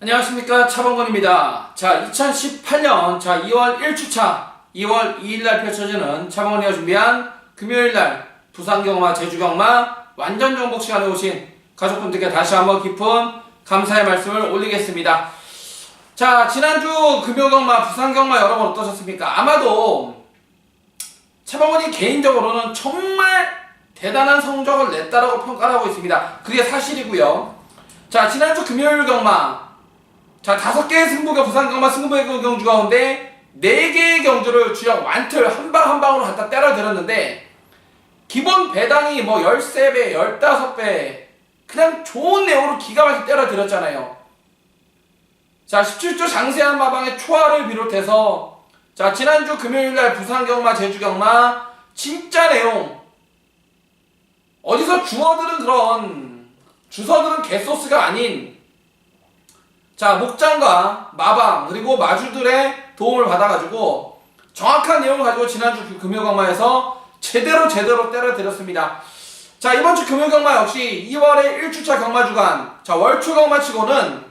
안녕하십니까, 차범근입니다. 자, 2018년 2월 1주차 2월 2일날 펼쳐지는 차범근이가 준비한 금요일날 부산경마, 제주경마 완전 정복 시간에 오신 가족분들께 다시 한번 깊은 감사의 말씀을 올리겠습니다. 자, 지난주 금요경마, 부산경마 여러분 어떠셨습니까? 아마도 차범근이 개인적으로는 정말 대단한 성적을 냈다라고 평가를 하고 있습니다. 그게 사실이고요. 자, 지난주 금요일 경마, 자, 5개의 승부가 부산경마 승부의 경주 가운데 4개의 경주를 주역 완틀 한 방 한 방으로 갖다 때려들었는데, 기본 배당이 뭐 13배, 15배 그냥 좋은 내용으로 기가 막히게 때려들었잖아요. 자, 17조 장세한 마방의 초하를 비롯해서, 자, 지난주 금요일날 부산경마, 제주경마 진짜 내용, 어디서 주서들은 개소스가 아닌, 자, 목장과 마방 그리고 마주들의 도움을 받아가지고 정확한 내용을 가지고 지난주 금요경마에서 제대로 때려드렸습니다. 자, 이번주 금요경마 역시 2월의 1주차 경마주간, 자, 월초경마치고는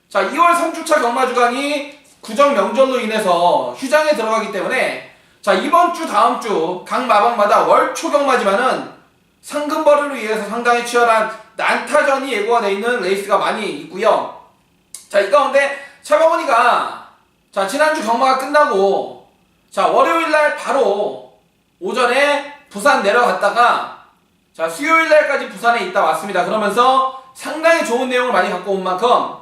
자, 2월 3주차 경마주간이 구정 명절로 인해서 휴장에 들어가기 때문에, 자, 이번주 다음주 각 마방마다 월초경마지만은 상금벌이를 위해서 상당히 치열한 난타전이 예고가 되어 있는 레이스가 많이 있고요. 자, 이 가운데 차범근이가 자, 지난주 경마가 끝나고 자, 월요일날 바로 오전에 부산 내려갔다가 자, 수요일날까지 부산에 있다 왔습니다. 그러면서 상당히 좋은 내용을 많이 갖고 온 만큼,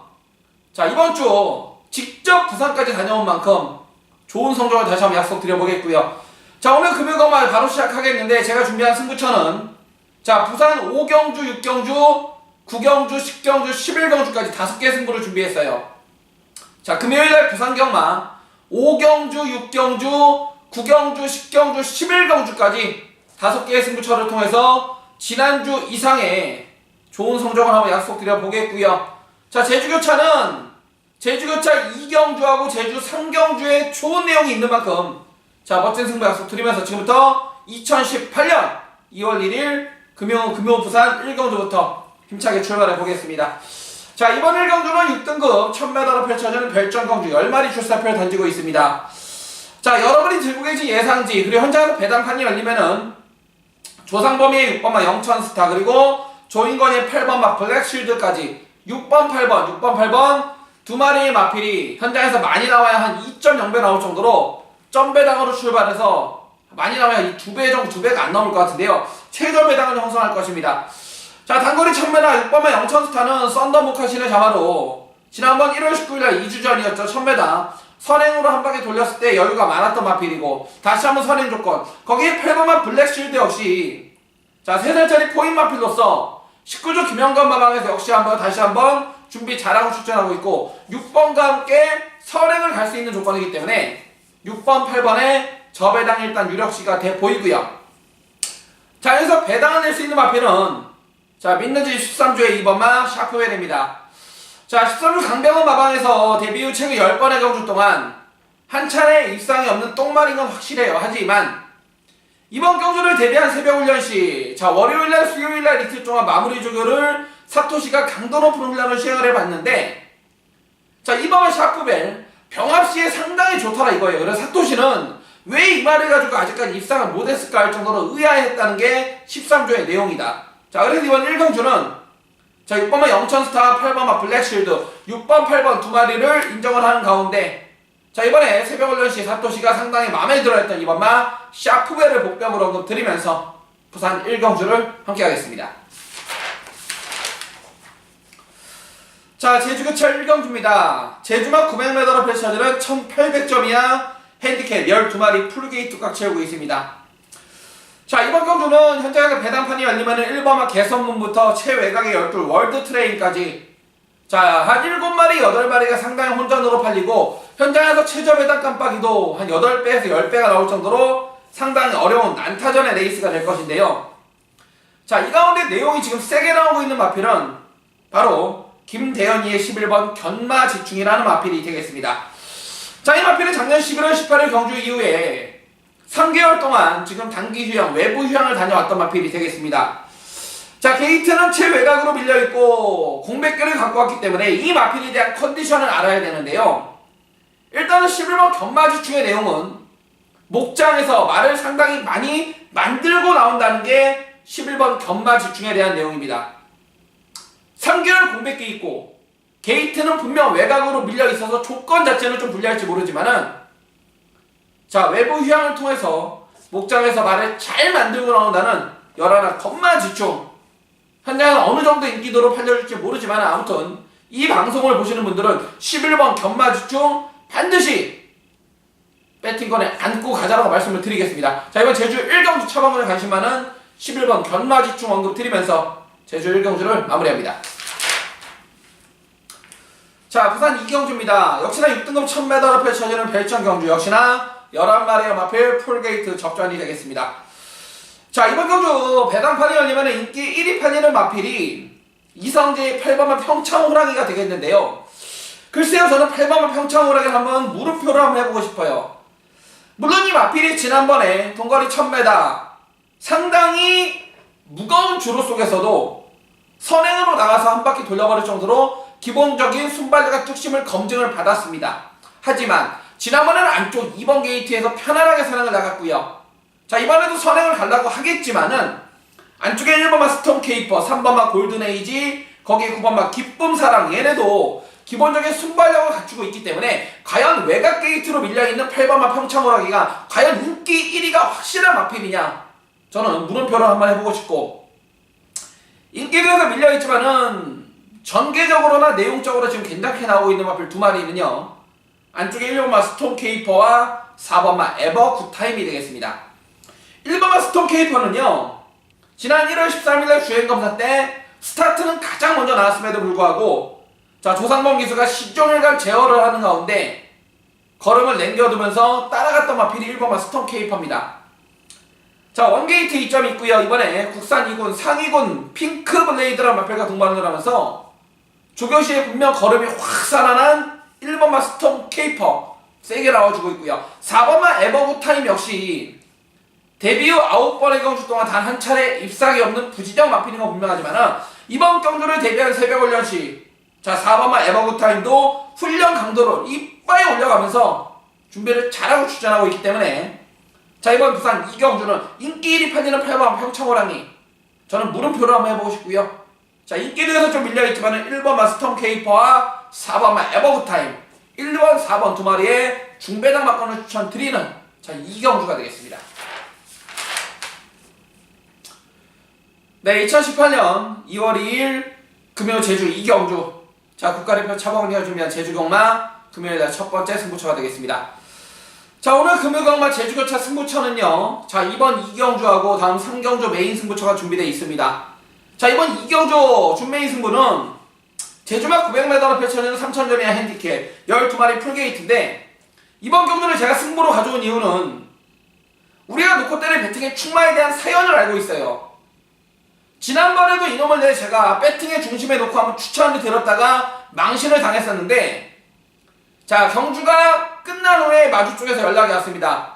자, 이번주 직접 부산까지 다녀온 만큼 좋은 성적을 다시 한번 약속드려보겠고요. 자, 오늘 금요경마 바로 시작하겠는데, 제가 준비한 승부처는 자, 부산 5경주, 6경주, 9경주, 10경주, 11경주까지 5개 승부를 준비했어요. 자, 금요일날 부산경마 5경주, 6경주, 9경주, 10경주, 11경주까지 5개의 승부처를 통해서 지난주 이상의 좋은 성적을 한번 약속드려 보겠고요. 자, 제주교차는 제주교차 2경주하고 제주 3경주에 좋은 내용이 있는 만큼 자, 멋진 승부 약속드리면서 지금부터 2018년 2월 1일 금요 부산 1경주부터 힘차게 출발해 보겠습니다. 자, 이번 1경주는 6등급 1000m로 펼쳐지는 별정경주 10마리 출사표를 던지고 있습니다. 자, 여러분이 들고 계신 예상지, 그리고 현장에서 배당판이 열리면은 조상범위의 6번마 영천스타, 그리고 조인건의 8번마 블랙쉴드까지 6번, 8번 두 마리의 마필이 현장에서 많이 나와야 한 2.0배 나올 정도로 점배당으로 출발해서 많이 나와야 2배 정도, 2배가 안 나올 것 같은데요. 최저 배당을 형성할 것입니다. 자, 단거리 1000m 6번마 영천스타는 썬더모카신의 자마로 지난번 1월 19일날 2주 전이었죠. 1000m 선행으로 한 바퀴 돌렸을 때 여유가 많았던 마필이고, 다시 한번 선행 조건, 거기에 8번마 블랙쉴드 역시 자, 3살짜리 포인 마필로서 19주 김영건 마방에서 역시 다시 한번 준비 잘하고 출전하고 있고, 6번과 함께 선행을 갈 수 있는 조건이기 때문에 6번, 8번에 저배당 일단 유력시가 돼 보이고요. 자, 여기서 배당을 낼 수 있는 마필은 자, 민느지 13주의 2번마 샤프웰입니다. 자, 13주 강병원 마방에서 데뷔 후 최근 10번의 경주 동안 한 차례 입상이 없는 똥말인 건 확실해요. 하지만 이번 경주를 대비한 새벽훈련시, 자, 월요일날 수요일날 이틀 동안 마무리 조교를 사토시가 강도 높은 훈련을 시행을 해봤는데, 자, 이번은 샤프벨 병합시에 상당히 좋더라 이거예요. 그래서 사토시는 왜 이 말을 가지고 아직까지 입상을 못했을까 할 정도로 의아해했다는 게 13조의 내용이다. 자, 그래서 이번 1경주는 자, 6번마 영천스타, 8번마 블랙쉴드, 6번, 8번 두 마리를 인정을 하는 가운데, 자, 이번에 새벽훈련시 사토시가 상당히 마음에 들어했던 이번마 샤프벨을 복병으로 언급드리면서 부산 1경주를 함께 하겠습니다. 자, 제주교차 1경주입니다. 제주막 900m로 펼쳐지는 1800점 이하 핸디캡 12마리 풀게이트 꽉 채우고 있습니다. 자, 이번 경주는 현장에서 배당판이 열리면 1번마 개선문부터 최외곽의 12 월드 트레인까지 자, 한 7마리, 8마리가 상당히 혼전으로 팔리고, 현장에서 최저 배당 깜빡이도 한 8배에서 10배가 나올 정도로 상당히 어려운 난타전의 레이스가 될 것인데요. 자, 이 가운데 내용이 지금 세게 나오고 있는 마필은 바로 김대현이의 11번 견마지충이라는 마필이 되겠습니다. 자, 이 마필은 작년 11월 18일 경주 이후에 3개월 동안 지금 단기 휴양, 외부 휴양을 다녀왔던 마필이 되겠습니다. 자, 게이트는 최외곽으로 밀려있고 공백기를 갖고 왔기 때문에 이 마필에 대한 컨디션을 알아야 되는데요. 일단은 11번 견마지충의 내용은 목장에서 말을 상당히 많이 만들고 나온다는 게 11번 견마지충에 대한 내용입니다. 3개월 공백기 있고 게이트는 분명 외곽으로 밀려있어서 조건 자체는 좀 불리할지 모르지만은 자, 외부 휴양을 통해서 목장에서 말을 잘 만들고 나온다는 11 견마지충. 현장은 어느 정도 인기도로 팔려줄지 모르지만 아무튼 이 방송을 보시는 분들은 11번 견마지충 반드시 배팅권에 안고 가자라고 말씀을 드리겠습니다. 자, 이번 제주 1경주 차방군에 관심 많은 11번 견마지충 언급 드리면서 제주 1경주를 마무리합니다. 자, 부산 2경주입니다. 역시나 6등급 1000m로 펼쳐지는 별천경주, 역시나 11마리의 마필 풀게이트 접전이 되겠습니다. 자, 이번 경주 배당판이 열리면 인기 1위 판이는 마필이 이성재의 8번만 평창호랑이가 되겠는데요. 글쎄요, 저는 8번만 평창호랑이를 한번 물음표를 한번 해보고 싶어요. 물론 이 마필이 지난번에 동거리 1000m 상당히 무거운 주로 속에서도 선행으로 나가서 한 바퀴 돌려버릴 정도로 기본적인 순발력과 뚝심을 검증을 받았습니다. 하지만 지난번에는 안쪽 2번 게이트에서 편안하게 선행을 나갔고요. 자, 이번에도 선행을 가려고 하겠지만은 안쪽에 1번만 스톰 케이퍼, 3번만 골든에이지, 거기에 9번만 기쁨사랑, 얘네도 기본적인 순발력을 갖추고 있기 때문에 과연 외곽 게이트로 밀려있는 8번만 평창호랑이가 과연 인기 1위가 확실한 마필이냐, 저는 물음표를 한번 해보고 싶고, 인기도에서 밀려있지만은 전개적으로나 내용적으로 지금 괜찮게 나오고 있는 마필 두 마리는요, 안쪽에 1번만 스톰 케이퍼와 4번만 에버 굿타임이 되겠습니다. 1번만 스톰 케이퍼는요, 지난 1월 13일날 주행검사 때 스타트는 가장 먼저 나왔음에도 불구하고 자, 조상범 기수가 시종일관 제어를 하는 가운데 걸음을 남겨두면서 따라갔던 마필이 1번만 스톰 케이퍼입니다. 자, 원게이트 2점이 있고요. 이번에 국산 2군 상위군 핑크 블레이드라는 마필과 동반을 하면서 조교시에 분명 걸음이 확 살아난 1번만 스톰 케이퍼 세게 나와주고 있고요. 4번만 에버굿 타임 역시 데뷔 후 9번의 경주 동안 단 한 차례 입상이 없는 부지정 마필인 건 분명하지만 이번 경주를 대비한 새벽훈련시 자, 4번만 에버굿 타임도 훈련 강도를 이빨에 올려가면서 준비를 잘하고 출전하고 있기 때문에 자, 이번 부산 2경주는 인기 1위 판이는 8번 평창호랑이, 저는 물음표를 한번 해보고 싶고요. 자, 인기도에서 좀 밀려있지만 1번만 스톰 케이퍼와 4번만 에버굿 타임, 1번, 4번 두 마리의 중배당 막권을 추천드리는 자, 2경주가 되겠습니다. 네, 2018년 2월 2일 금요 제주 2경주, 자, 국가대표 차범근이가 준비한 제주경마 금요일날 첫 번째 승부처가 되겠습니다. 자, 오늘 금요경마 제주교차 승부처는요, 자, 이번 2경주하고 다음 3경주 메인 승부처가 준비되어 있습니다. 자, 이번 2경주 준메인 승부는 제주막 900m로 펼쳐지는 3000점이야 핸디캡 12마리 풀게이트인데, 이번 경주를 제가 승부로 가져온 이유는 우리가 놓고 때릴 배팅의 충마에 대한 사연을 알고 있어요. 지난번에도 이놈을 제가 배팅의 중심에 놓고 한번 추천을 드렸다가 망신을 당했었는데, 자, 경주가 끝난 후에 마주 쪽에서 연락이 왔습니다.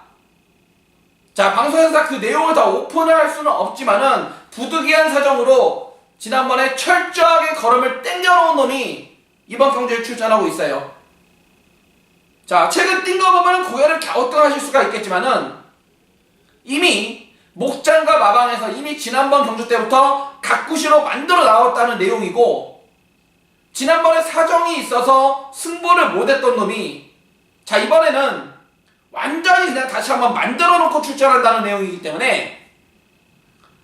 자, 방송에서 그 내용을 다 오픈을 할 수는 없지만은 부득이한 사정으로 지난번에 철저하게 걸음을 땡겨놓은 놈이 이번 경주에 출전하고 있어요. 자, 최근 뛴 거 보면 고개를 갸우뚱하실 수가 있겠지만은 이미 목장과 마방에서 이미 지난번 경주 때부터 각구시로 만들어 나왔다는 내용이고, 지난번에 사정이 있어서 승부를 못했던 놈이 자, 이번에는 완전히 그냥 다시 한번 만들어 놓고 출전한다는 내용이기 때문에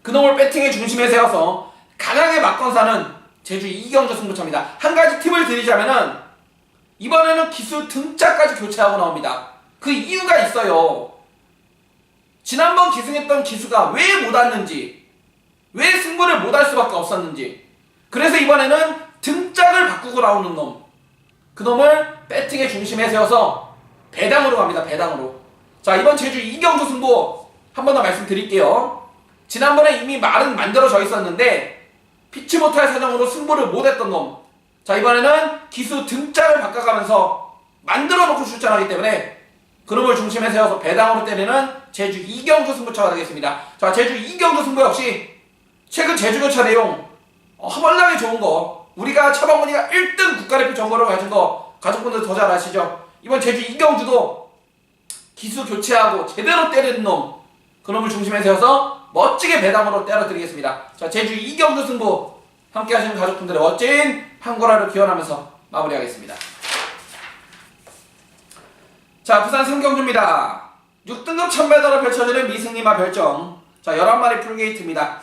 그놈을 배팅의 중심에 세워서 강하게 맞건사는 제주 2경주 승부처입니다. 한 가지 팁을 드리자면은 이번에는 기수 등짝까지 교체하고 나옵니다. 그 이유가 있어요. 지난번 기승했던 기수가 왜 못 왔는지, 왜 승부를 못 할 수밖에 없었는지, 그래서 이번에는 등짝을 바꾸고 나오는 놈, 그 놈을 배팅의 중심에 세워서 배당으로 갑니다. 배당으로. 자, 이번 제주 2경주 승부 한 번 더 말씀드릴게요. 지난번에 이미 말은 만들어져 있었는데 피치 못할 사정으로 승부를 못했던 놈, 자, 이번에는 기수 등짝을 바꿔가면서 만들어 놓고 출전하기 때문에 그놈을 중심에 세워서 배당으로 때리는 제주 2경주 승부처가 되겠습니다. 자, 제주 2경주 승부 역시 최근 제주교차 내용 허벌나게 좋은 거, 우리가 차범근이가 1등 국가대표 정보를 가진 거 가족분들 더 잘 아시죠? 이번 제주 이경주도 기수 교체하고 제대로 때리는 놈, 그놈을 중심에 세워서 멋지게 배당으로 때려드리겠습니다. 자, 제주 이경주 승부 함께 하시는 가족분들의 멋진 한고라를 기원하면서 마무리하겠습니다. 자, 부산 상경주입니다. 6등급 1000m를 펼쳐지는 미승리마 별정. 자, 11마리 풀게이트입니다.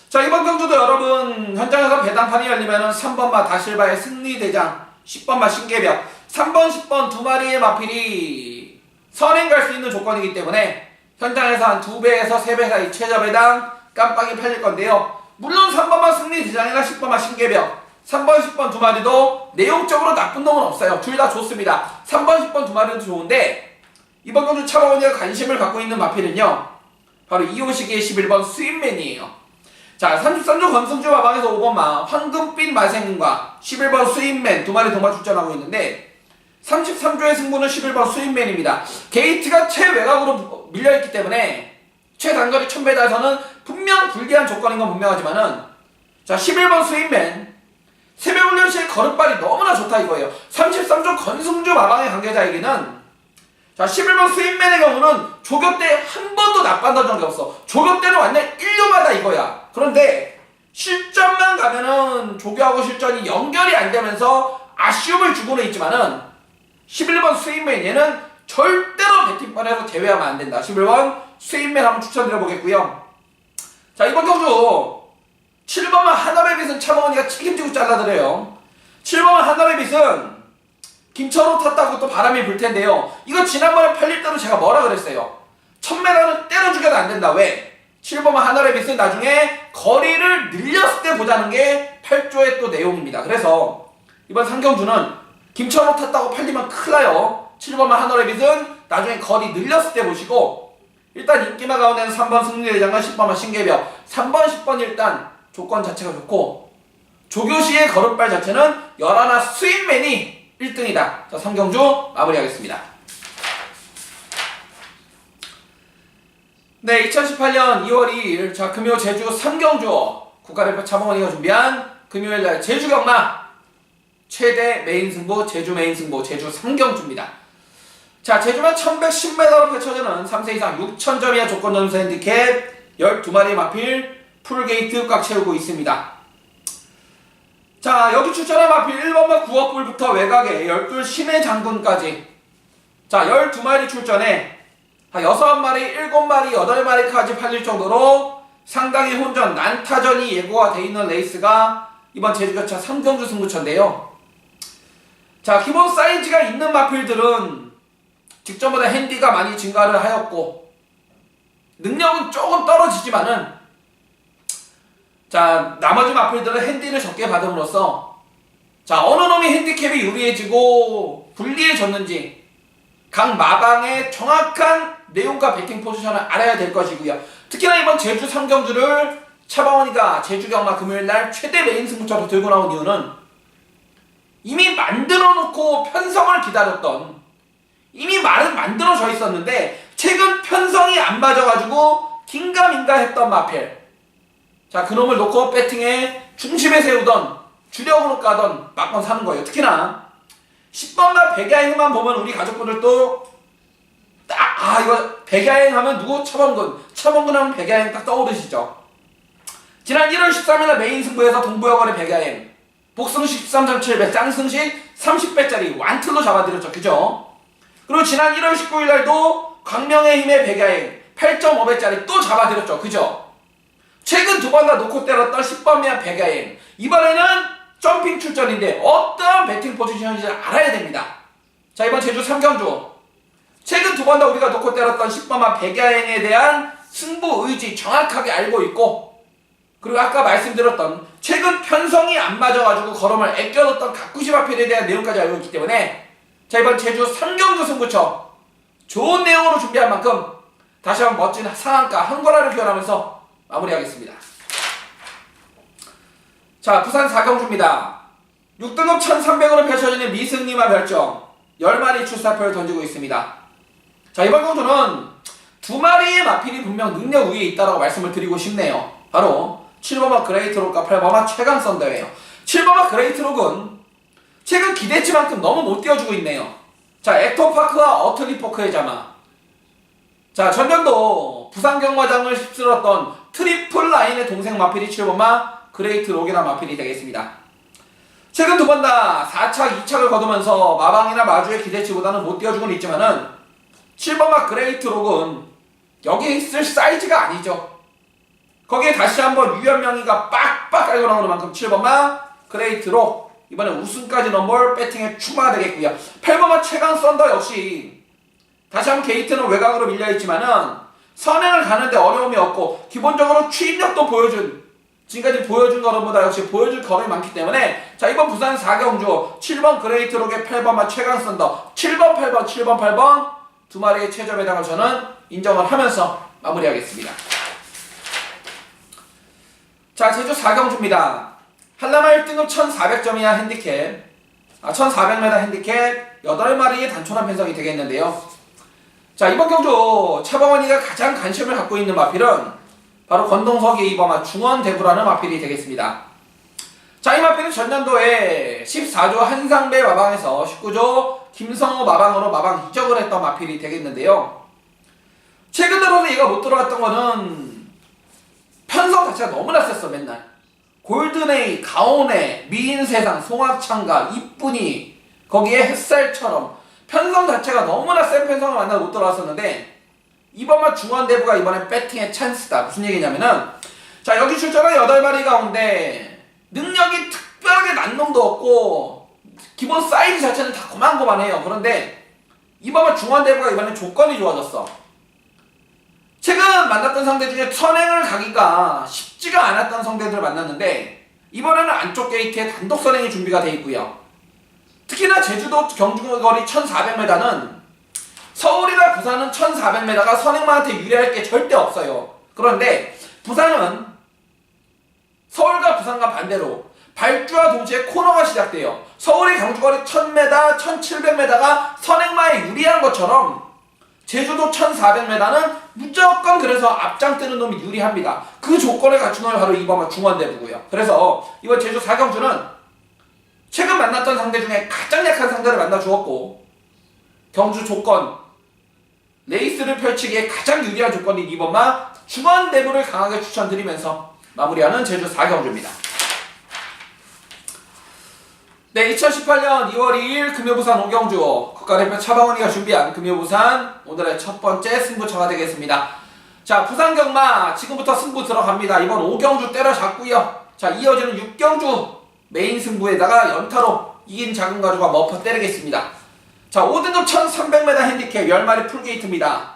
자, 이번 경주도 여러분 현장에서 배당판이 열리면은 3번마 다실바의 승리대장, 10번마 신개벽, 3번, 10번 두 마리의 마필이 선행 갈 수 있는 조건이기 때문에 현장에서 한 2배에서 3배 사이 최저 배당 깜빡이 팔릴 건데요. 물론 3번마 승리대장이나 10번마 신개벽, 3번, 10번 두 마리도 내용적으로 나쁜 놈은 없어요. 둘 다 좋습니다. 3번, 10번 두 마리도 좋은데 이번 경주 차범근이가 관심을 갖고 있는 마필은요, 바로 이호식의 11번 스윗맨이에요. 자, 33조 권승주 마방에서 5번마 황금빛 마생과 11번 스윗맨 두 마리 동반 출전하고 있는데 33조의 승부는 11번 스윗맨입니다. 게이트가 최외곽으로 밀려있기 때문에 최단거리 1000m에서는 분명 불리한 조건인 건 분명하지만은, 자, 11번 스윗맨 새벽훈련 시에 걸음발이 너무나 좋다 이거예요. 33조 권승주 마방의 관계자에게는, 자, 11번 스윗맨의 경우는 조교 때 한 번도 나빴던 적이 없어. 조교 때는 완전 1류마다 이거야. 그런데 실전만 가면은 조교하고 실전이 연결이 안 되면서 아쉬움을 주고는 있지만은 11번 스윗맨 얘는 절대로 배팅판에서 제외하면 안 된다. 11번 스윗맨 한번 추천드려 보겠고요. 자, 이번 경주 7번만 하나베빗은 차범근이가 책임지고 잘라드려요. 7번만 하나베빗은 김철호 탔다고 또 바람이 불 텐데요. 이거 지난번에 팔릴 때도 제가 뭐라 그랬어요? 1000m는 때려 죽여도 안 된다. 왜? 7번만 하나레빗은 나중에 거리를 늘렸을 때 보자는 게 8조의 또 내용입니다. 그래서 이번 상경주는 김철호 탔다고 팔리면 큰일 나요. 7번만 하나레빗은 나중에 거리 늘렸을 때 보시고, 일단 인기마 가운데는 3번 승리대장과 10번만 신개벽, 3번, 10번 일단 조건 자체가 좋고, 조교시의 걸음발 자체는 열하나 스윗맨이 1등이다. 자, 상경주 마무리하겠습니다. 네, 2018년 2월 2일 자, 금요 제주 3경주 국가대표 차범근이가 준비한 금요일날 제주 경마 최대 메인 승부, 제주 메인 승부, 제주 3경주입니다. 자, 제주만 1110m로 펼쳐지는 3세 이상 6000점 이하 조건 점수 핸디캡 12마리 마필 풀게이트 꽉 채우고 있습니다. 자, 여기 출전한 마필 1번마 9억불부터 외곽에 12 신의 장군까지, 자, 12마리 출전에 한 6마리, 7마리, 8마리까지 팔릴 정도로 상당히 혼전, 난타전이 예고가 돼 있는 레이스가 이번 제주교차 3경주 승부처인데요. 자, 기본 사이즈가 있는 마필들은 직전보다 핸디가 많이 증가를 하였고 능력은 조금 떨어지지만은, 자, 나머지 마필들은 핸디를 적게 받음으로써, 자, 어느 놈이 핸디캡이 유리해지고 불리해졌는지 각 마방의 정확한 내용과 배팅 포지션을 알아야 될 것이고요. 특히나 이번 제주 3경주를 차범근이가 제주경마 금요일날 최대 메인 승부처로 들고 나온 이유는 이미 만들어 놓고 편성을 기다렸던, 이미 말은 만들어져 있었는데 최근 편성이 안 맞아가지고 긴가민가 했던 마필, 자, 그놈을 놓고 배팅에 중심에 세우던, 주력으로 까던 막건 사는 거예요. 특히나 10번마 백야행만 보면 우리 가족분들도 딱, 이거 백야행 하면 누구? 차범근 하면 백야행 딱 떠오르시죠? 지난 1월 13일날 메인 승부에서 동부여관의 백야행 복승식 13.7배, 짱승식 30배짜리 완틀로 잡아드렸죠. 그죠? 그리고 지난 1월 19일날도 광명의 힘의 백야행 8.5배짜리 또 잡아드렸죠. 그죠? 최근 두 번 다 놓고 때렸던 10번마 백야행, 이번에는 점핑 출전인데 어떠한 배팅 포지션인지 알아야 됩니다. 자, 이번 제주 3경주 최근 두 번 다 우리가 놓고 때렸던 10번마 백야행에 대한 승부 의지 정확하게 알고 있고, 그리고 아까 말씀드렸던 최근 편성이 안 맞아가지고 걸음을 애껴뒀던 가꾸시 마필에 대한 내용까지 알고 있기 때문에, 자, 이번 제주 3경주 승부처 좋은 내용으로 준비한 만큼 다시 한번 멋진 상한가 한거라를 기원하면서 마무리하겠습니다. 자, 부산 4경주입니다. 6등급 1300으로 펼쳐지는 미승리마 별정 10마리 출사표를 던지고 있습니다. 자, 이번 경주는 두 마리의 마필이 분명 능력 위에 있다고 말씀을 드리고 싶네요. 바로 7번마 그레이트록과 8번마 최강 썬더예요. 7번마 그레이트록은 최근 기대치만큼 너무 못 띄워주고 있네요. 자, 엑토파크와 어틀리포크의 자마. 자, 전년도 부산 경마장을 휩쓸었던 트리플 라인의 동생 마필이 7번마 그레이트록이라는 마필이 되겠습니다. 최근 두 번 다 4착, 2착을 거두면서 마방이나 마주의 기대치보다는 못 띄워주고는 있지만은 7번마 그레이트록은 여기에 있을 사이즈가 아니죠. 거기에 다시 한번 유연명의가 빡빡 깔고 나오는 만큼 7번마 그레이트록 이번에 우승까지 넘볼 배팅에 추가가 되겠고요. 8번마 최강 썬더 역시 다시 한번 게이트는 외곽으로 밀려있지만은 선행을 가는데 어려움이 없고 기본적으로 추임력도 보여준 지금까지 보여준 걸음보다 역시 보여줄 걸음이 많기 때문에 자 이번 부산 4경주 7번 그레이트록의 8번마 최강 썬더 7번 8번 7번 8번 두 마리의 최저 배당을 저는 인정을 하면서 마무리하겠습니다. 자 제주 4경주입니다. 한라마 1등급 1400점이야 핸디캡 1400m 핸디캡 8마리의 단촐한 편성이 되겠는데요. 자 이번 경주 차범원이가 가장 관심을 갖고 있는 마필은 바로 권동석의 이범아 중원대부라는 마필이 되겠습니다. 자, 이 마필은 전년도에 14조 한상배 마방에서 19조 김성호 마방으로 마방 이적을 했던 마필이 되겠는데요. 최근 들어서 얘가 못 들어갔던 거는 편성 자체가 너무나 셌어 맨날. 골든에이, 가온에, 미인세상, 송악창가, 이쁜이 거기에 햇살처럼 편성 자체가 너무나 센 편성을 만나서 못 들어갔었는데 이번만 중원대부가 이번에 배팅의 찬스다. 무슨 얘기냐면은 자 여기 출전한 8마리 가운데 능력이 특별하게 난 놈도 없고 기본 사이즈 자체는 다 고만고만해요. 그런데 이번만 중원대부가 이번에 조건이 좋아졌어. 최근 만났던 상대 중에 선행을 가기가 쉽지가 않았던 상대들을 만났는데 이번에는 안쪽 게이트에 단독 선행이 준비가 돼 있고요. 특히나 제주도 경주거리 1400m는 서울이나 부산은 1400m가 선행만한테 유리할 게 절대 없어요. 그런데 부산은 서울과 부산과 반대로 발주와 동시에 코너가 시작돼요. 서울의 경주거리 1000m, 1700m가 선행마에 유리한 것처럼 제주도 1400m는 무조건 그래서 앞장 뜨는 놈이 유리합니다. 그 조건을 갖춘 놈이 바로 이번 중원대부고요. 그래서 이번 제주 4경주는 최근 만났던 상대 중에 가장 약한 상대를 만나 주었고 경주 조건 레이스를 펼치기에 가장 유리한 조건인 이번마 중원대부를 강하게 추천드리면서 마무리하는 제주 4경주입니다. 네, 2018년 2월 2일 금요부산 5경주 국가대표 차범원이가 준비한 금요부산 오늘의 첫 번째 승부처가 되겠습니다. 자, 부산경마 지금부터 승부 들어갑니다. 이번 5경주 때려잡고요. 자, 이어지는 6경주 메인 승부에다가 연타로 이긴 작은 가주가 머퍼 때리겠습니다. 자, 5등급 1300m 핸디캡 10마리 풀게이트입니다.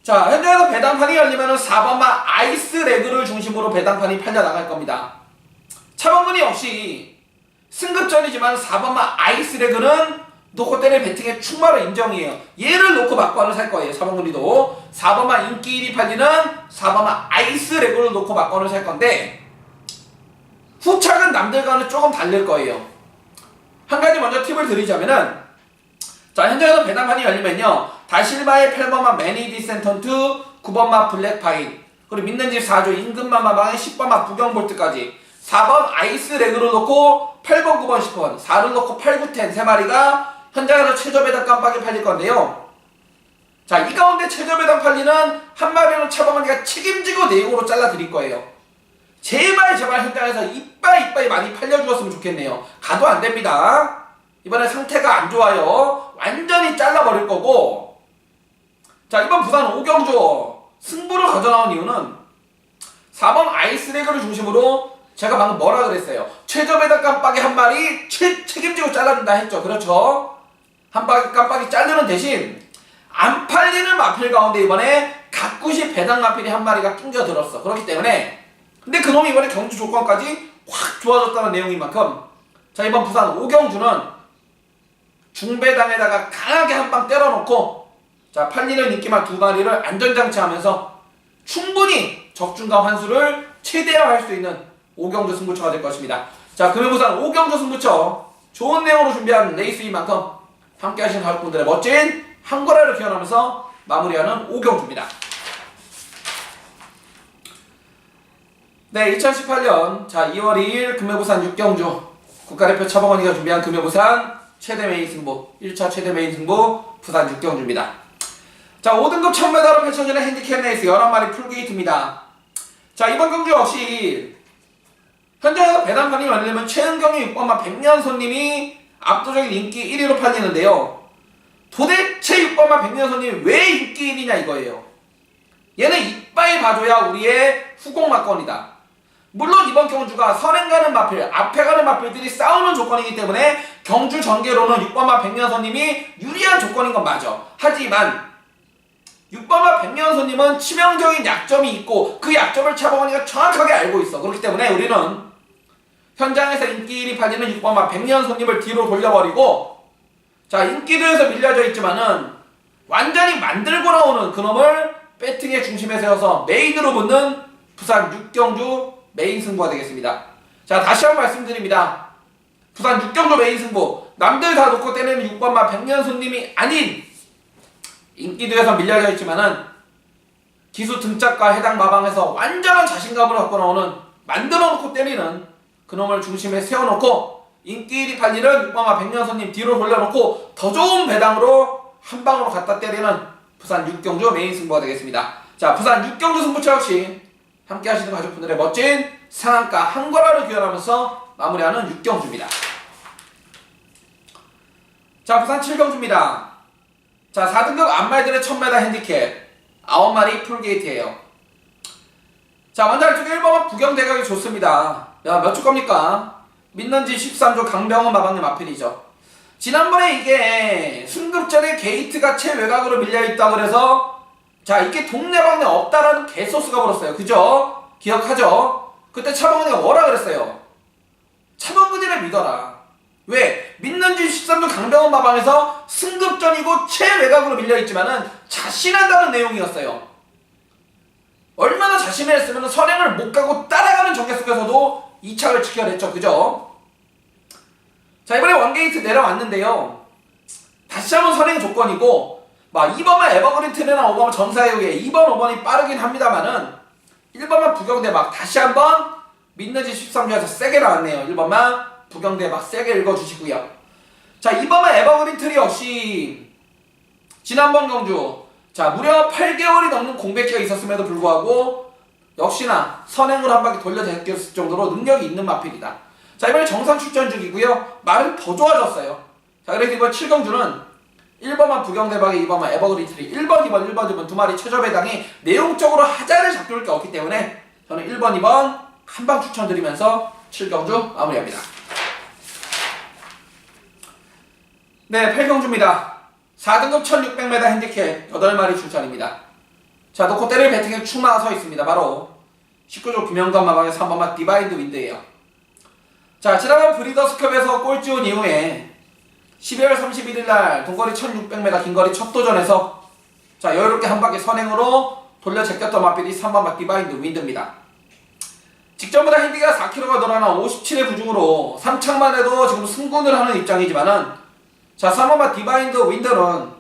자, 현장에서 배당판이 열리면 4번마 아이스레그를 중심으로 배당판이 팔려나갈 겁니다. 차범근이 역시 승급전이지만 4번마 아이스레그는 놓고 때릴 배팅의 충마로 인정이에요. 얘를 놓고 막관을 살 거예요. 차범근이도 4번마 인기 1위 팔리는 4번마 아이스레그를 놓고 막관을 살 건데 후착은 남들과는 조금 다를 거예요. 한 가지 먼저 팁을 드리자면은 자 현장에서 배당판이 열리면요 다실바의 8번마 매니디 센턴투 9번마 블랙파인 그리고 믿는집 4조 임금만 마방의 10번마 부경볼트까지 4번 아이스레그로 놓고 8번 9번 10번 4를 놓고 8, 9, 10 3마리가 현장에서 최저 배당 깜빡이 팔릴 건데요. 자 이 가운데 최저 배당 팔리는 한 마리는 차범원이가 책임지고 내용으로 잘라 드릴 거예요. 제발 현장에서 이빠이 많이 팔려주었으면 좋겠네요. 가도 안 됩니다. 이번에 상태가 안 좋아요. 완전히 잘라버릴 거고 자 이번 부산 5경주 승부를 가져나온 이유는 4번 아이스레그를 중심으로 제가 방금 뭐라 그랬어요? 최저 배당 깜빡이 한 마리 책임지고 잘라준다 했죠. 그렇죠? 한 깜빡이 자르는 대신 안 팔리는 마필 가운데 이번에 가꾸시 배당 마필이 한 마리가 낑겨들었어. 그렇기 때문에 근데 그놈이 이번에 경주 조건까지 확 좋아졌다는 내용인 만큼 자 이번 부산 5경주는 중배당에다가 강하게 한 방 때려놓고 자 팔리는 인기만 2마리를 안전장치하면서 충분히 적중감 환수를 최대화할 수 있는 5경주 승부처가 될 것입니다. 자 금요부산 5경주 승부처 좋은 내용으로 준비한 레이스인 만큼 함께 하신 가족분들의 멋진 한거래를 기원하면서 마무리하는 5경주입니다. 네, 2018년 2월 2일 금요부산 6경주 국가대표 차범원이가 준비한 금요부산 최대 메인 승부 1차 최대 메인 승부 부산 6경주입니다. 자, 5등급 1000m로 펼쳐지는 핸디캡 레이스 11마리 풀게이트입니다. 자, 이번 경주 역시 현재 배당판이 열리면 최은경이 6번마 백년손님이 압도적인 인기 1위로 팔리는데요. 도대체 6번마 백년손님이 왜 인기 1위냐 이거예요. 얘는 이빨 봐줘야 우리의 후공마건이다. 물론 이번 경주가 선행 가는 마필, 앞에 가는 마필들이 싸우는 조건이기 때문에 경주 전개로는 6번마 백년손님이 유리한 조건인 건 맞아. 하지만 6번마 백년손님은 치명적인 약점이 있고 그 약점을 차범원이가 정확하게 알고 있어. 그렇기 때문에 우리는 현장에서 인기 1위 팔리는 6번마 백년손님을 뒤로 돌려버리고, 자, 인기도에서 밀려져 있지만은 완전히 만들고 나오는 그놈을 배팅의 중심에 세워서 메인으로 붙는 부산 6경주 메인 승부가 되겠습니다. 자, 다시 한번 말씀드립니다. 부산 6경주 메인 승부, 남들 다 놓고 때리는 6번마 백년손님이 아닌 인기도에서 밀려져 있지만은 기수 등짝과 해당 마방에서 완전한 자신감을 갖고 나오는, 만들어 놓고 때리는 그놈을 중심에 세워놓고 인기 1위 팔리는 6번마 백년손님 뒤로 돌려놓고 더 좋은 배당으로 한 방으로 갖다 때리는 부산 6경주 메인 승부가 되겠습니다. 자, 부산 6경주 승부차 역시 함께 하시는 가족분들의 멋진 상한가 한과라를 귀환하면서 마무리하는 6경주입니다. 자, 부산 7경주입니다. 자, 4등급 안말들의 1000m 핸디캡 9마리 풀게이트예요. 자, 먼저 이쪽에 1번은 부경대각이 좋습니다. 야, 몇 초 겁니까? 민넌지 13조 강병원 마방님 마필이죠. 지난번에 이게 승급전에 게이트가 최외곽으로 밀려있다 그래서, 자, 이게 동네방네 없다라는 개소스가 벌었어요. 그죠? 기억하죠? 그때 차범근이가 뭐라 그랬어요? 차범근이를 믿어라. 왜? 민넌지 13조 강병원 마방에서 승급전이고 최외곽으로 밀려있지만은 자신한다는 내용이었어요. 얼마나 자신을 했으면 선행을 못 가고 따라가는 전개 속에서도 2착을 지켜냈죠. 그죠? 자, 이번에 원게이트 내려왔는데요. 다시 한번 선행 조건이고, 막 2번만 에버그린 트레나 5번만 전사의혹에 2번, 5번이 빠르긴 합니다만은 1번만 부경대박 다시 한번 민너지 13조에서 세게 나왔네요. 1번만 부경대박 세게 읽어주시고요. 자, 2번만 에버그린 트리 역시 지난번 경주, 자, 무려 8개월이 넘는 공백기가 있었음에도 불구하고 역시나 선행으로 한 바퀴 돌려 제꼈을 정도로 능력이 있는 마필이다. 자, 이번에 정상 출전 중이고요. 말은 더 좋아졌어요. 자, 그래서 이번 7경주는 1번만 부경대박에 2번만 에버그린 트리, 1번, 2번, 1번, 2번 두 마리 최저 배당이 내용적으로 하자를 잡혀올 게 없기 때문에 저는 1번, 2번 한방 추천드리면서 7경주 마무리합니다. 네, 8경주입니다. 4등급 1600m 핸디캡 8마리 출전입니다. 자, 놓고 때릴 배팅에 추마가 서 있습니다. 바로 19조 김영관 마방의 3번마 디바인드 윈드예요. 자, 지난번 브리더스컵에서 꼴찌온 이후에 12월 31일날 동거리 1600m 긴거리 첫 도전에서 자, 여유롭게 한 바퀴 선행으로 돌려 제꼈던 마필이 3번마 디바인드 윈드입니다. 직전보다 핸디가 4kg가 늘어난 57의 부중으로 3착만 해도 지금 승군을 하는 입장이지만은, 자, 3번마 디바인드 윈드는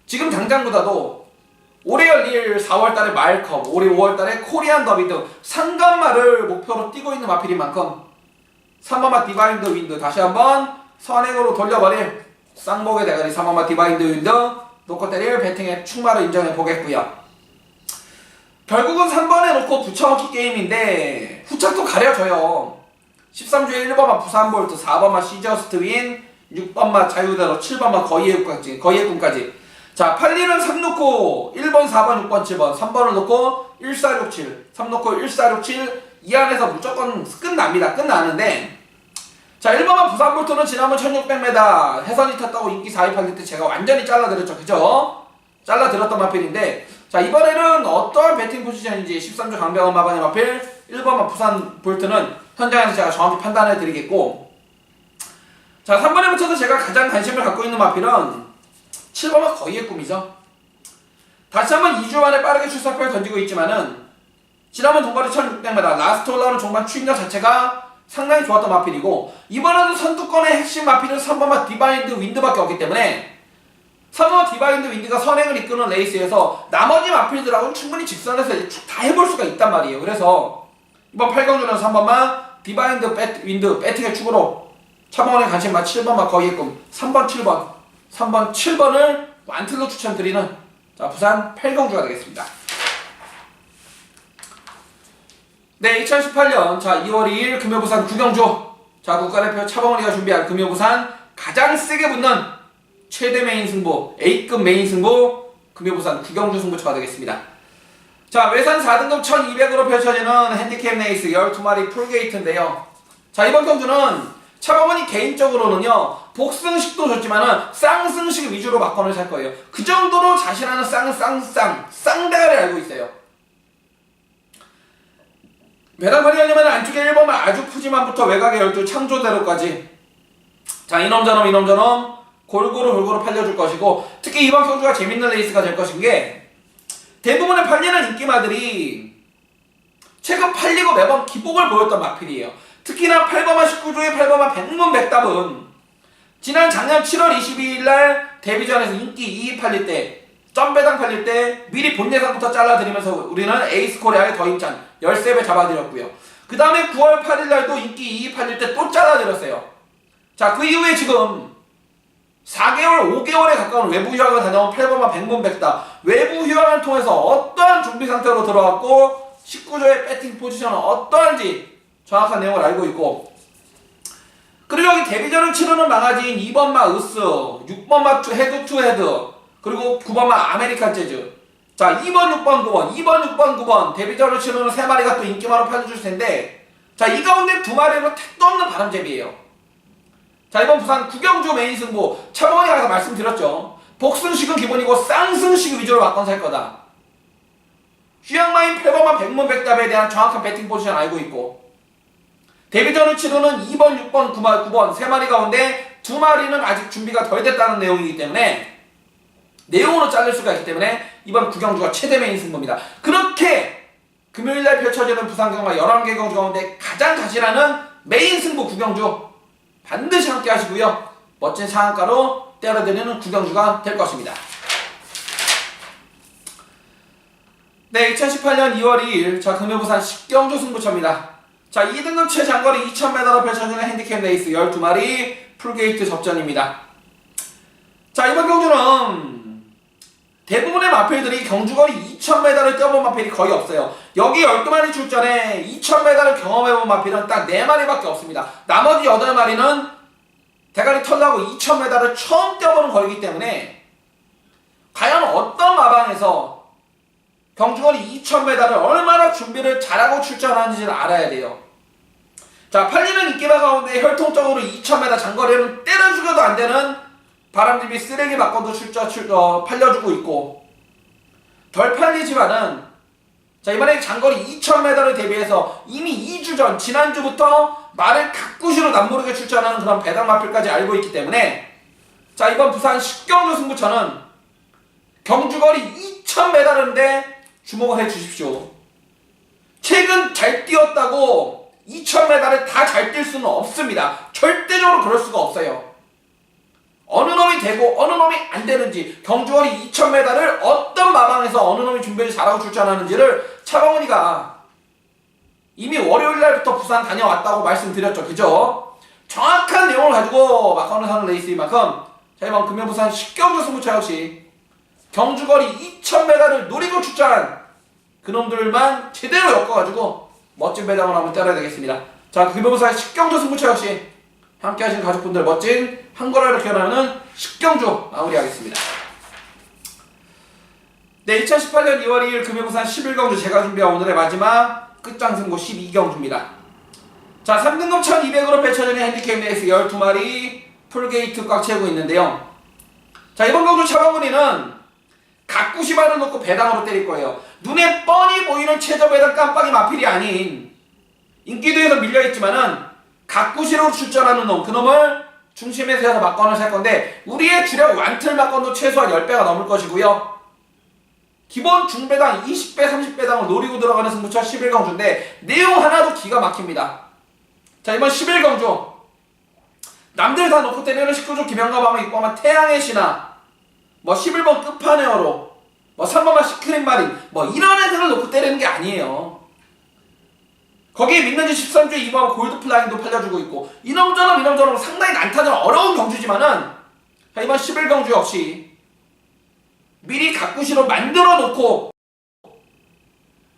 지금 당장보다도 올해 열릴 4월달에 마일컵, 올해 5월달에 코리안 더비 등 상간마를 목표로 뛰고 있는 마필인 만큼 3번마 디바인드 윈드 다시 한번 선행으로 돌려버릴 쌍목의 대가리 3번마 디바인드 윈드 놓고 때릴 배팅의 충마를 인정해 보겠고요. 결국은 3번에 놓고 붙여넣기 게임인데 후착도 가려져요. 13주에 1번마 부산볼트, 4번마 시저스트 윈, 6번마 자유대로, 7번마 거의의 꿈까지. 자, 8리는 3 놓고 1번, 4번, 6번, 7번, 3번을 놓고 1467, 3 놓고 1467, 이 안에서 무조건 끝납니다. 끝나는데, 자, 1번만 부산볼트는 지난번 1600m 해선이 탔다고 인기 4위 팔릴 때 제가 완전히 잘라드렸죠. 그죠? 잘라드렸던 마필인데, 자, 이번에는 어떠한 배팅 포지션인지 13조 강병원 마방의 마필 1번만 부산볼트는 현장에서 제가 정확히 판단해 드리겠고, 자, 3번에 붙여서 제가 가장 관심을 갖고 있는 마필은 7번만 거의의 꿈이죠. 다시 한번 2주 만에 빠르게 출사표를 던지고 있지만은 지난번 동거리 1600m 라스트 올라오는 종반 추진력 자체가 상당히 좋았던 마필이고, 이번에도 선두권의 핵심 마필은 3번마 디바인드 윈드밖에 없기 때문에 3번마 디바인드 윈드가 선행을 이끄는 레이스에서 나머지 마필들하고는 충분히 직선에서 다 해볼 수가 있단 말이에요. 그래서 이번 8경주는 3번마 디바인드 윈드 배팅의 축으로 차범원의 관심마 7번마 거기에끔 3번 7번을 완틀로 추천드리는 자 부산 8경주가 되겠습니다. 네, 2018년 자 2월 2일 금요 부산 9경주 자 국가대표 차범원이가 준비한 금요 부산 가장 세게 붙는 최대 메인 승부 A급 메인 승부 금요 부산 9경주 승부처가 되겠습니다. 자 외산 4등급 1200으로 펼쳐지는 핸디캡 레이스 12마리 풀게이트인데요. 자 이번 경주는 차범원이 개인적으로는요 복승식도 좋지만은 쌍승식 위주로 막건을 살 거예요. 그 정도로 자신하는 쌍대가리 알고 있어요. 배당판이 하려면 안쪽에 1번만 아주 푸짐한부터 외곽의 12 창조대로까지 자 이놈저놈 골고루 팔려줄 것이고 특히 이번 경주가 재밌는 레이스가 될 것인 게 대부분의 팔리는 인기마들이 최근 팔리고 매번 기복을 보였던 마필이에요. 특히나 8번마 19조의 8번마 백문백답은 지난 작년 7월 22일날 데뷔전에서 인기 2위 팔릴 때 점배당 팔릴 때 미리 본 예상부터 잘라드리면서 우리는 에이스코리아의 더힘찬 13배 잡아드렸고요. 그 다음에 9월 8일날도 인기 2위 팔릴 때 또 잘라드렸어요. 자 그 이후에 지금 4개월, 5개월에 가까운 외부 휴학을 다녀온 8번마 백문백답 외부 휴학을 통해서 어떠한 준비 상태로 들어왔고 19조의 배팅 포지션은 어떠한지 정확한 내용을 알고 있고 그리고 여기 데뷔전을 치르는 망아지인 2번마 으스 6번마 헤드 투 헤드 그리고 9번마 아메리칸 재즈 자 2번, 6번, 9번 2번, 6번, 9번 데뷔전을 치르는 3마리가 또 인기마로 팔려줄 텐데 자 이 가운데 2마리로 택도 없는 바람잡이에요. 자 이번 부산 9경주 메인 승부 차범원이 가서 말씀드렸죠. 복승식은 기본이고 쌍승식 위주로 막건 살 거다. 휴양마인 8번마 백문백답에 대한 정확한 배팅 포지션 알고 있고 데뷔전을 치르는 2번, 6번, 9번 3마리 가운데 2마리는 아직 준비가 덜 됐다는 내용이기 때문에 내용으로 자를 수가 있기 때문에 이번 9경주가 최대 메인 승부입니다. 그렇게 금요일날 펼쳐지는 부산 경마 11개 경주 가운데 가장 자신하는 메인 승부 9경주 반드시 함께 하시고요. 멋진 상한가로 때려드리는 9경주가 될 것입니다. 네, 2018년 2월 2일 자 금요 부산 10경주 승부처입니다. 자 2등급 최장거리 2000m로 펼쳐지는 핸디캡 레이스 12마리 풀게이트 접전입니다. 자 이번 경주는 대부분의 마필들이 경주거리 2000m를 뛰어본 마필이 거의 없어요. 여기 12마리 출전에 2000m를 경험해본 마필은 딱 4마리밖에 없습니다. 나머지 8마리는 대가리 털나고 2000m를 처음 뛰어보는 거리이기 때문에 과연 어떤 마방에서 경주거리 2000m를 얼마나 준비를 잘하고 출전하는지를 알아야 돼요. 자 팔리는 인기마 가운데 혈통적으로 2000m 장거리는 때려주겨도 안되는 바람잡이 쓰레기 막건도 팔려주고 있고 덜 팔리지만은 자 이번에 장거리 2000m를 대비해서 이미 2주 전 지난주부터 말을 각구시로 남모르게 출전하는 그런 배당 마필까지 알고 있기 때문에 자 이번 부산 10경주 승부처는 경주거리 2000m인데 주목을 해주십시오. 최근 잘 뛰었다고 2000m를 다 잘 뛸 수는 없습니다. 절대적으로 그럴 수가 없어요. 어느 놈이 되고 어느 놈이 안 되는지 경주거리 2000m를 어떤 마방에서 어느 놈이 준비를 잘하고 출전하는지를 차범원이가 이미 월요일날부터 부산 다녀왔다고 말씀드렸죠. 그죠? 정확한 내용을 가지고 막건을 사는 레이스인 만큼 자 이번 금요 부산 10경주 승부처 역시 경주거리 2000m를 노리고 출전한 그놈들만 제대로 엮어가지고 멋진 배당을 한번 때려야 되겠습니다. 자 금요 부산 10경주 승부처 역시 함께 하신 가족분들 멋진 한거라를 기원하는 10경주 마무리하겠습니다. 네, 2018년 2월 2일 금요 부산 11경주 제가 준비한 오늘의 마지막 끝장승부 12경주입니다. 자 3등급 1200으로 펼쳐지는 핸디캡 레이스 12마리 풀게이트 꽉 채우고 있는데요. 자 이번 경주 차범근이는 각구시발을 놓고 배당으로 때릴 거예요. 눈에 뻔히 보이는 최저 배당 깜빡이 마필이 아닌 인기도에서 밀려있지만은 각구시로 출전하는 놈, 그놈을 중심에 세워서 막건을 살 건데 우리의 주력 완틀 막건도 최소한 10배가 넘을 것이고요. 기본 중배당 20배, 30배당을 노리고 들어가는 승부처 11경주인데 내용 하나도 기가 막힙니다. 자 이번 11경주 남들 다 놓고 때리는 19조 김영가방을 입고 하면 태양의 신화 뭐 11번 끝판에어로 뭐 3번만 시크릿 마린 뭐 이런 애들을 놓고 때리는 게 아니에요. 거기에 믿는지 13주에 2번 골드 플라잉도 팔려주고 있고 이놈저놈 상당히 난타전 어려운 경주지만은 이번 11경주 역시 미리 각구시로 만들어 놓고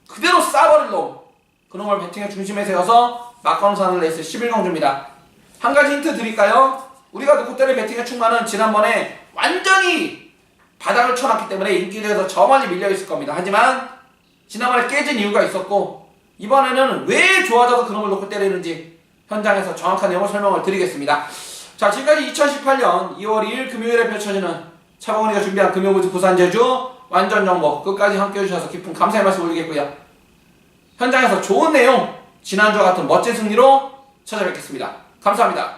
그대로 싸버릴 놈 그런 걸 배팅의 중심에 세워서 막강산을 레이스 11경주입니다. 한 가지 힌트 드릴까요? 우리가 놓고 때릴 배팅의 충만은 지난번에 완전히 바닥을 쳐놨기 때문에 인기대에서 저 멀리 밀려있을 겁니다. 하지만 지난번에 깨진 이유가 있었고 이번에는 왜 좋아져서 그런 걸 놓고 때리는지 현장에서 정확한 내용을 설명을 드리겠습니다. 자, 지금까지 2018년 2월 2일 금요일에 펼쳐지는 차범근이가 준비한 금요일부터 부산 제주 완전 정보 끝까지 함께 해주셔서 깊은 감사의 말씀 올리겠고요. 현장에서 좋은 내용 지난주와 같은 멋진 승리로 찾아뵙겠습니다. 감사합니다.